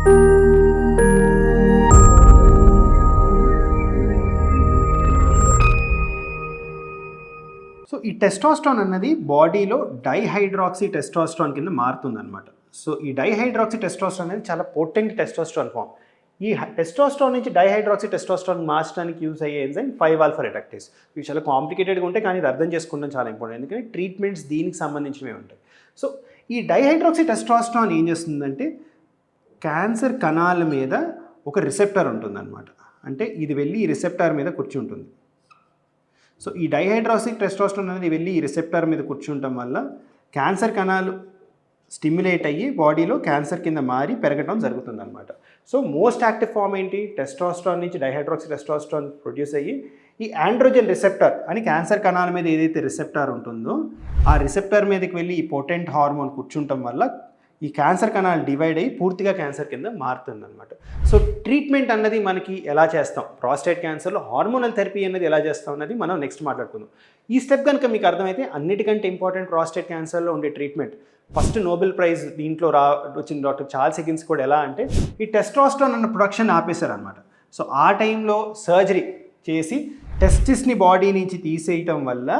So ఈ testosterone అన్నది బాడీలో డైహైడ్రాక్సీ టెస్టోస్టెరాన్ కింద మారుతుందన్నమాట. సో ఈ డైహైడ్రాక్సీ టెస్టోస్టెరాన్ అనేది చాలా పొటెంట్ టెస్టోస్టెరాన్ ఫామ్. ఈ టెస్టోస్టెరాన్ నుంచి డైహైడ్రాక్సీ టెస్టోస్టెరాన్ మార్చడానికి యూజ్ అయ్యే ఎంజైమ్ 5-ఆల్ఫా రెడక్టేస్. ఇవి చాలా కాంప్లికేటెడ్గా ఉంటాయి, కానీ ఇది అర్థం చేసుకోవడం చాలా ఇంపార్టెంట్, ఎందుకంటే ట్రీట్మెంట్స్ దీనికి సంబంధించినవి ఉంటాయి. సో ఈ డైహైడ్రాక్సీ టెస్టోస్టెరాన్ ఏం చేస్తుందంటే క్యాన్సర్ కణాల మీద ఒక రిసెప్టర్ ఉంటుందన్నమాట. అంటే ఇది వెళ్ళి ఈ రిసెప్టర్ మీద కూర్చుంటుంది. సో ఈ డైహైడ్రాక్సీ టెస్టోస్టెరాన్ అనేది వెళ్ళి ఈ రిసెప్టర్ మీద కూర్చుంటం వల్ల క్యాన్సర్ కణాలు స్టిమ్యులేట్ అయ్యి బాడీలో క్యాన్సర్ కింద మారి పెరగడం జరుగుతుందన్నమాట. సో మోస్ట్ యాక్టివ్ ఫామ్ ఏంటి? టెస్టోస్టెరాన్ నుంచి డైహైడ్రాక్సీ టెస్టోస్టెరాన్ ప్రొడ్యూస్ అయ్యి ఈ ఆండ్రోజన్ రిసెప్టర్ అని క్యాన్సర్ కణాల మీద ఏదైతే రిసెప్టర్ ఉంటుందో ఆ రిసెప్టర్ మీదకి వెళ్ళి ఈ పొటెంట్ హార్మోన్ కూర్చుంటం వల్ల ఈ క్యాన్సర్ కణాలు డివైడ్ అయ్యి పూర్తిగా క్యాన్సర్ కింద మారుతుందన్నమాట. సో ట్రీట్మెంట్ అన్నది మనకి ఎలా చేస్తాం, ప్రాస్టేట్ క్యాన్సర్లో హార్మోనల్ థెరపీ అనేది ఎలా చేస్తాం అన్నది మనం నెక్స్ట్ మాట్లాడుకుందాం. ఈ స్టెప్ కనుక మీకు అర్థమైతే అన్నిటికంటే ఇంపార్టెంట్ ప్రాస్టేట్ క్యాన్సర్లో ఉండే ట్రీట్మెంట్, ఫస్ట్ నోబెల్ ప్రైజ్ దీంట్లో వచ్చిన డాక్టర్ చార్ల్స్ హిగిన్స్ కూడా ఎలా అంటే ఈ టెస్టోస్టెరాన్ అన్న ప్రొడక్షన్ ఆపేశారనమాట. సో ఆ టైంలో సర్జరీ చేసి టెస్టిస్ని బాడీ నుంచి తీసేయటం వల్ల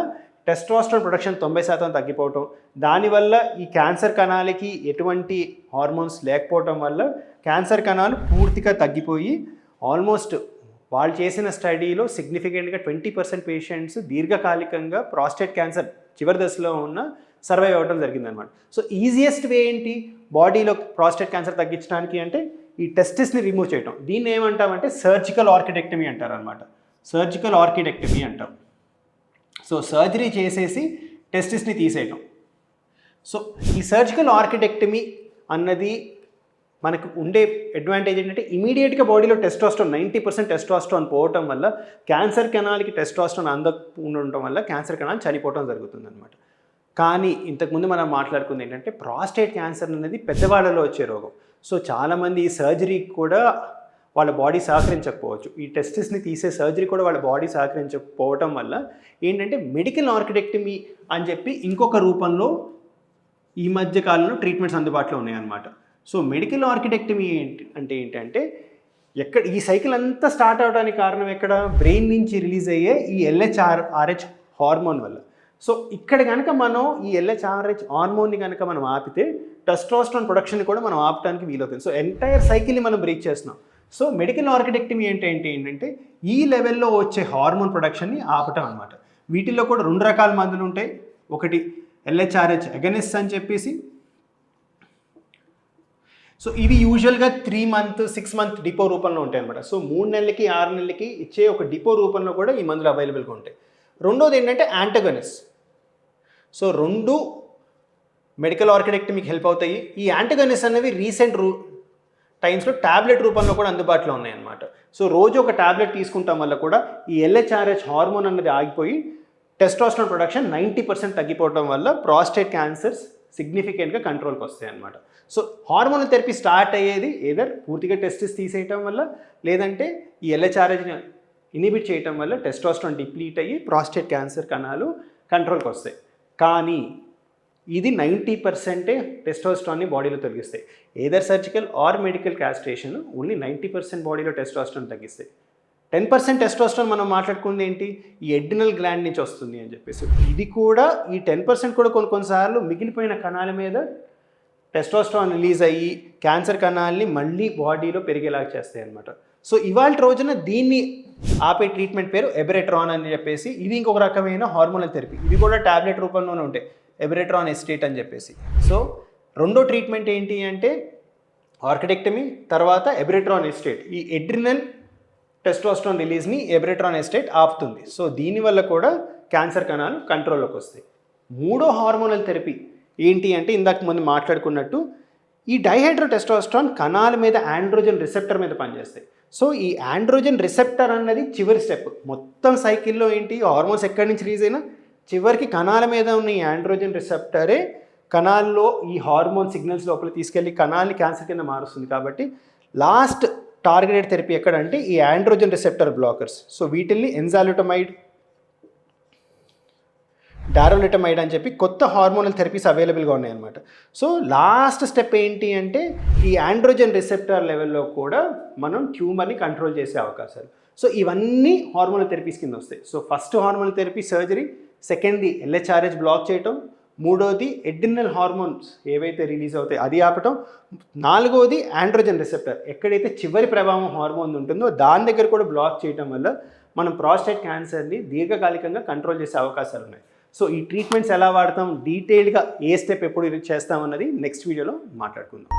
టెస్టోస్టెరాన్ ప్రొడక్షన్ 90% తగ్గిపోవటం, దానివల్ల ఈ క్యాన్సర్ కణాలకి ఎటువంటి హార్మోన్స్ లేకపోవటం వల్ల క్యాన్సర్ కణాలు పూర్తిగా తగ్గిపోయి ఆల్మోస్ట్ వాళ్ళు చేసిన స్టడీలో సిగ్నిఫికెంట్గా 20% పేషెంట్స్ దీర్ఘకాలికంగా ప్రాస్టేట్ క్యాన్సర్ చివరి దశలో ఉన్న సర్వైవ్ అవ్వడం జరిగిందనమాట. సో ఈజియెస్ట్ వే ఏంటి బాడీలో ప్రాస్టేట్ క్యాన్సర్ తగ్గించడానికి అంటే ఈ టెస్టిస్ని రిమూవ్ చేయటం. దీన్ని ఏమంటామంటే సర్జికల్ ఆర్కిటెక్టమీ అంటారు అనమాట. సర్జికల్ ఆర్కిటెక్టమీ అంటాం. సో సర్జరీ చేసేసి టెస్టిస్ని తీసేయటం. సో ఈ సర్జికల్ ఆర్కిటెక్టమీ అన్నది మనకు ఉండే అడ్వాంటేజ్ ఏంటంటే ఇమీడియట్గా బాడీలో టెస్టోస్టెరాన్ 90% టెస్టోస్టెరాన్ పోవటం వల్ల క్యాన్సర్ కణాలకి టెస్టోస్టెరాన్ ఉండటం వల్ల క్యాన్సర్ కణాలు చనిపోవడం జరుగుతుంది అనమాట. కానీ ఇంతకుముందు మనం మాట్లాడుకుంది ఏంటంటే ప్రాస్టేట్ క్యాన్సర్ అనేది పెద్దవాళ్ళలో వచ్చే రోగం. సో చాలామంది ఈ సర్జరీకి కూడా వాళ్ళ బాడీ సహకరించకపోవచ్చు, ఈ టెస్టిస్ని తీసే సర్జరీ కూడా వాళ్ళ బాడీ సహకరించకపోవటం వల్ల ఏంటంటే మెడికల్ ఆర్కిటెక్టమీ అని చెప్పి ఇంకొక రూపంలో ఈ మధ్య కాలంలో ట్రీట్మెంట్స్ అందుబాటులో ఉన్నాయన్నమాట. సో మెడికల్ ఆర్కిటెక్టమీ ఏంటంటే ఈ సైకిల్ అంతా స్టార్ట్ అవడానికి కారణం ఎక్కడ? బ్రెయిన్ నుంచి రిలీజ్ అయ్యే ఈ LHRH హార్మోన్ వల్ల. సో ఇక్కడ కనుక మనం ఈ LHRH హార్మోన్ని కనుక మనం ఆపితే టెస్టోస్టెరాన్ ప్రొడక్షన్ కూడా మనం ఆపడానికి వీలవుతుంది. సో ఎంటైర్ సైకిల్ని మనం బ్రేక్ చేస్తున్నాం. సో మెడికల్ ఆర్కిటెక్టమీ ఏంటంటే ఈ లెవెల్లో వచ్చే హార్మోన్ ప్రొడక్షన్ని ఆపటం అనమాట. వీటిల్లో కూడా 2 రకాల మందులు ఉంటాయి. ఒకటి LHRH అగనిస్ట్ అని చెప్పేసి, సో ఇవి యూజువల్గా 3 month 6 month డిపో రూపంలో ఉంటాయి అనమాట. సో 3 నెలలకి 6 నెలలకి ఇచ్చే ఒక డిపో రూపంలో కూడా ఈ మందులు అవైలబుల్గా ఉంటాయి. రెండోది ఏంటంటే యాంటగనిస్ట్. సో 2 మెడికల్ ఆర్కిటెక్టమీకి హెల్ప్ అవుతాయి. ఈ యాంటగనిస్ట్ అనేవి రీసెంట్ టైమ్స్లో ట్యాబ్లెట్ రూపంలో కూడా అందుబాటులో ఉన్నాయన్నమాట. సో రోజు ఒక ట్యాబ్లెట్ తీసుకుంటాం వల్ల కూడా ఈ LHRH హార్మోన్ అన్నది ఆగిపోయి టెస్టోస్టెరాన్ ప్రొడక్షన్ 90% తగ్గిపోవడం వల్ల ప్రాస్టేట్ క్యాన్సర్స్ సిగ్నిఫికెంట్గా కంట్రోల్కి వస్తాయి అన్నమాట. సో హార్మోనల్ థెరపీ స్టార్ట్ అయ్యేది ఏదర్ పూర్తిగా టెస్టిస్ తీసేయటం వల్ల, లేదంటే ఈ LHRHని ఇనిబిట్ చేయటం వల్ల టెస్టోస్టెరాన్ డిప్లీట్ అయ్యి ప్రాస్టేట్ క్యాన్సర్ కణాలు కంట్రోల్కి వస్తాయి. కానీ ఇది 90% టెస్టోస్టెరాన్ని బాడీలో తగ్గిస్తాయి. Either surgical or medical castration only 90% బాడీలో టెస్టోస్టెరాన్ తగ్గిస్తాయి. 10% టెస్టోస్టెరాన్ మనం మాట్లాడుకుంది ఏంటి? ఈ ఎడ్రినల్ గ్లాండ్ నుంచి వస్తుంది అని చెప్పేసి. ఇది కూడా ఈ 10% కూడా కొన్నిసార్లు మిగిలిపోయిన కణాల మీద టెస్టోస్టెరాన్ రిలీజ్ అయ్యి క్యాన్సర్ కణాలని మళ్ళీ బాడీలో పెరిగేలాగా చేస్తాయి అన్నమాట. సో ఇవాళ రోజున దీన్ని ఆపే ట్రీట్మెంట్ పేరు ఎబెరెట్రాన్ అని చెప్పేసి. ఇది ఇంకొక రకమైన హార్మోనల్ థెరపీ. ఇవి కూడా టాబ్లెట్ రూపంలోనే ఉంటాయి, ఎబెరెట్రాన్ ఎస్టేట్ అని చెప్పేసి. సో రెండో ట్రీట్మెంట్ ఏంటి అంటే ఆర్కిటెక్టమీ, తర్వాత ఎబెరెట్రాన్ ఎస్టేట్. ఈ ఎడ్రినల్ టెస్టోస్టెరాన్ రిలీజ్ని ఎబెరెట్రాన్ ఎస్టేట్ ఆపుతుంది. సో దీనివల్ల కూడా క్యాన్సర్ కణాలు కంట్రోల్లోకి వస్తాయి. మూడో హార్మోనల్ థెరపీ ఏంటి అంటే ఇందాక ముందు మాట్లాడుకున్నట్టు ఈ డైహైడ్రోటెస్టోస్టెరాన్ కణాల మీద ఆండ్రోజన్ రిసెప్టర్ మీద పనిచేస్తాయి. సో ఈ ఆండ్రోజన్ రిసెప్టర్ అన్నది చివరి స్టెప్. మొత్తం సైకిల్లో ఏంటి హార్మోన్స్ ఎక్కడి నుంచి రిలీజ్ అయినా చివరికి కణాల మీద ఉన్న ఈ ఆండ్రోజన్ రిసెప్టరే కణాల్లో ఈ హార్మోన్ సిగ్నల్స్ లోపల తీసుకెళ్ళి కణాలని క్యాన్సర్ కింద మారుస్తుంది. కాబట్టి లాస్ట్ టార్గెటెడ్ థెరపీ ఎక్కడంటే ఈ ఆండ్రోజన్ రిసెప్టర్ బ్లాకర్స్. సో వీటిల్ని ఎంజాల్యూటమైడ్, డారోలిటమైడ్ అని చెప్పి కొత్త హార్మోనల్ థెరపీస్ అవైలబుల్గా ఉన్నాయన్నమాట. సో లాస్ట్ స్టెప్ ఏంటి అంటే ఈ ఆండ్రోజన్ రిసెప్టర్ లెవెల్లో కూడా మనం ట్యూమర్ని కంట్రోల్ చేసే అవకాశాలు. సో ఇవన్నీ హార్మోనల్ థెరపీస్ కింద వస్తాయి. So first hormonal therapy surgery, సెకండ్ది LHRH బ్లాక్ చేయటం, మూడోది ఎడ్రినల్ హార్మోన్స్ ఏవైతే రిలీజ్ అవుతాయి అది ఆపటం, నాలుగోది ఆండ్రోజన్ రిసెప్టర్ ఎక్కడైతే చివరి ప్రభావం హార్మోన్ ఉంటుందో దాని దగ్గర కూడా బ్లాక్ చేయటం వల్ల మనం ప్రాస్టేట్ క్యాన్సర్ని దీర్ఘకాలికంగా కంట్రోల్ చేసే అవకాశాలు ఉన్నాయి. సో ఈ ట్రీట్మెంట్స్ ఎలా వాడతాం, డీటెయిల్డ్గా ఏ స్టెప్ ఎప్పుడు చేస్తామన్నది నెక్స్ట్ వీడియోలో మాట్లాడుకుందాం.